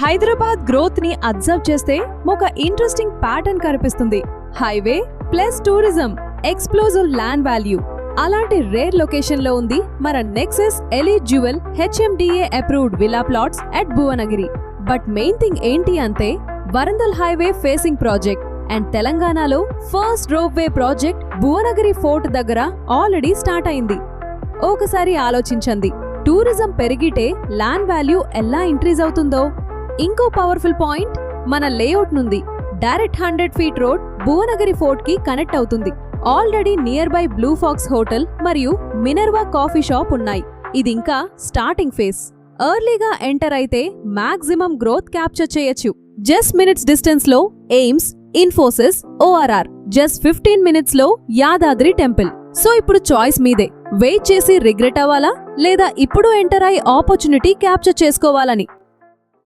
Hyderabad growth ని observe చేస్తే ఒక ఇంట్రెస్టింగ్ ప్యాటర్న్ కనిపిస్తుంది. Highway plus tourism explosive land value. అలాంటి రేర్ లొకేషన్ లో ఉంది మన nexus elite jewel HMDA approved villa plots at Bhuvanagiri. But main thing ఏంటి అంటే Warangal highway facing project and తెలంగాణలో first ropeway project Bhuvanagiri fort దగ్గర ఆల్రెడీ స్టార్ట్ అయింది. ఒకసారి ఆలోచించండి, టూరిజం పెరిగితే ల్యాండ్ వాల్యూ ఎలా ఇంక్రీజ్ అవుతుందో. ఇంకో పవర్ఫుల్ పాయింట్, మన లేఅవుట్ నుండి direct 100 feet road Bhuvanagiri fort కి కనెక్ట్ అవుతుంది. Already nearby blue fox hotel మరియు మినర్వా కాఫీ షాప్ ఉన్నాయి. ఇది ఇంకా స్టార్టింగ్ ఫేస్. ఎర్లీగా ఎంటర్ అయితే మాక్సిమం గ్రోత్ క్యాప్చర్ చేయొచ్చు. జస్ట్ మినిట్స్ డిస్టెన్స్ లో AIIMS, Infosys, ORR. Just 15 minutes లో యాదాద్రి టెంపుల్. సో ఇప్పుడు చాయిస్ మీదే. వెయిట్ చేసి రిగ్రెట్ అవ్వాలా లేదా ఇప్పుడు ఎంటర్ అయి ఆపర్చునిటీ క్యాప్చర్ చేసుకోవాలని.